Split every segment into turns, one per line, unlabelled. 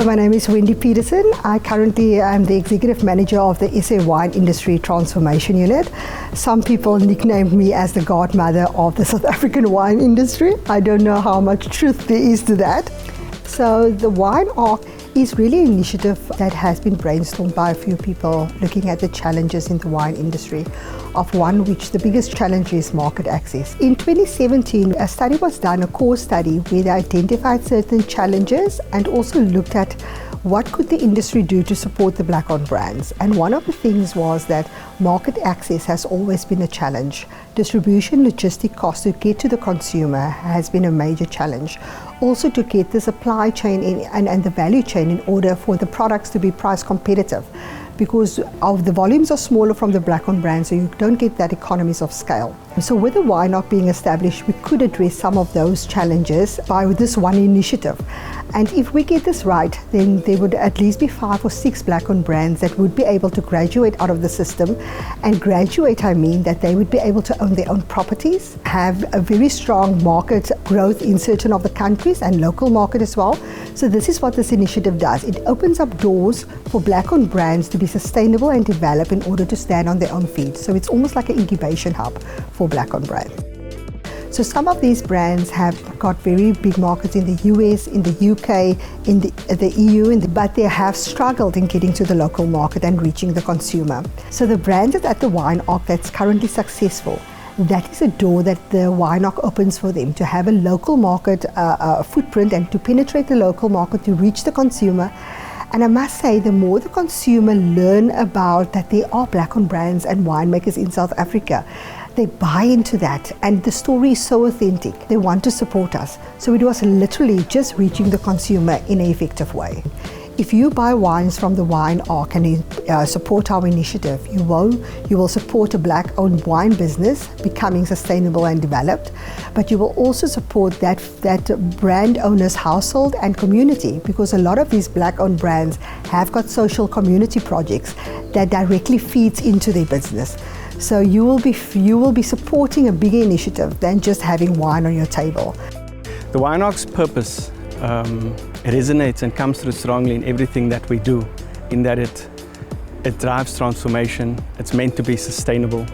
my name is Wendy Petersen. I currently am the Executive Manager of the SA Wine Industry Transformation Unit. Some people nicknamed me as the godmother of the South African wine industry. I don't know how much truth there is to that. So the Wine Arc is really an initiative that has been brainstormed by a few people looking at the challenges in the wine industry, of one which the biggest challenge is market access. In 2017, a study was done, a core study, where they identified certain challenges and also looked at what could the industry do to support the black-owned brands. And one of the things was that market access has always been a challenge. Distribution, logistic costs to get to the consumer has been a major challenge. Also to get the supply chain and the value chain in order for the products to be price competitive, because of the volumes are smaller from the black-owned brands, so you don't get that economies of scale. So with the Wine Arc being established, we could address some of those challenges by this one initiative. And if we get this right, then there would at least be 5 or 6 black-owned brands that would be able to graduate out of the system. And graduate, I mean that they would be able to own their own properties, have a very strong market growth in certain of the countries and local market as well. So this is what this initiative does. It opens up doors for black-owned brands to be sustainable and develop in order to stand on their own feet. So it's almost like an incubation hub for black-owned brands. So some of these brands have got very big markets in the US, in the UK, in the EU, but they have struggled in getting to the local market and reaching the consumer. So the brand that's at the Wine Arc that's currently successful, that is a door that the Wine Arc opens for them to have a local market footprint and to penetrate the local market to reach the consumer. And I must say, the more the consumer learn about that there are black-owned brands and winemakers in South Africa, they buy into that, and the story is so authentic. They want to support us. So it was literally just reaching the consumer in an effective way. If you buy wines from the Wine Arc and support our initiative, you will support a black-owned wine business becoming sustainable and developed, but you will also support that brand owner's household and community, because a lot of these black-owned brands have got social community projects that directly feeds into their business. So you will be supporting a bigger initiative than just having wine on your table.
The Wine Arc's purpose resonates and comes through strongly in everything that we do, in that it drives transformation. It's meant to be sustainable.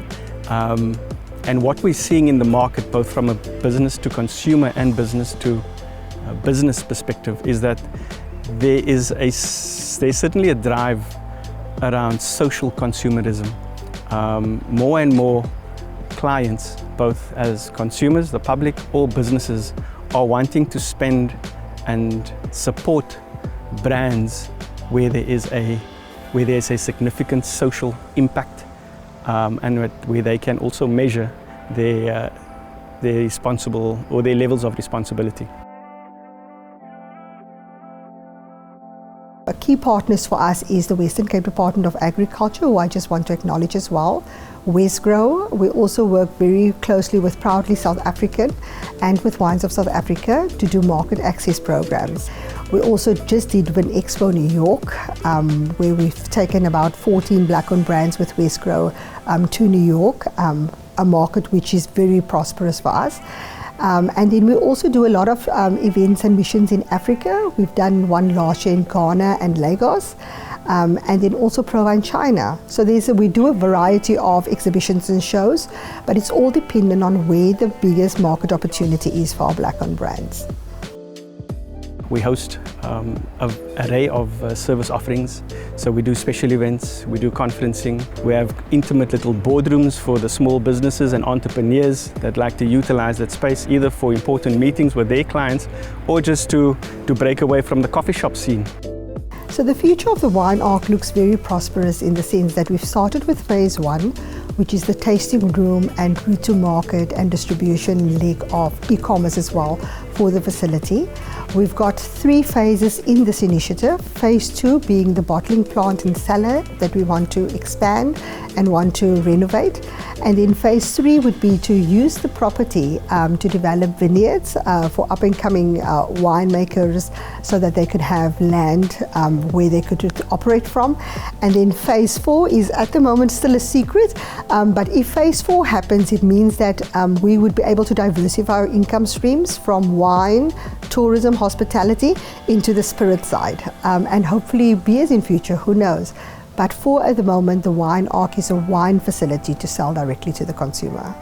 And what we're seeing in the market, both from a business to consumer and business to business perspective, is that there's certainly a drive around social consumerism. More and more clients, both as consumers, the public, or businesses, are wanting to spend and support brands where there's a significant social impact, and where they can also measure their responsible or their levels of responsibility.
Key partners for us is the Western Cape Department of Agriculture, who I just want to acknowledge as well. Westgrow, we also work very closely with Proudly South African and with Wines of South Africa to do market access programs. We also just did an expo New York, where we've taken about 14 black-owned brands with Westgrow to New York, a market which is very prosperous for us. And then we also do a lot of events and missions in Africa. We've done one last year in Ghana and Lagos, and then also Provine, China. So we do a variety of exhibitions and shows, but it's all dependent on where the biggest market opportunity is for our black-owned brands.
We host an array of service offerings. So we do special events, we do conferencing, we have intimate little boardrooms for the small businesses and entrepreneurs that like to utilize that space either for important meetings with their clients or just to break away from the coffee shop scene.
So the future of the Wine Arc looks very prosperous in the sense that we've started with phase 1, which is the tasting room and route to market and distribution leg of e-commerce as well for the facility. We've got 3 phases in this initiative. Phase 2 being the bottling plant and cellar that we want to expand and want to renovate. And then phase 3 would be to use the property to develop vineyards for up-and-coming winemakers so that they could have land where they could operate from. And then phase 4 is at the moment still a secret, But if phase 4 happens, it means that we would be able to diversify our income streams from wine, tourism, hospitality into the spirit side, and hopefully beers in future, who knows. But for at the moment, the Wine Arc is a wine facility to sell directly to the consumer.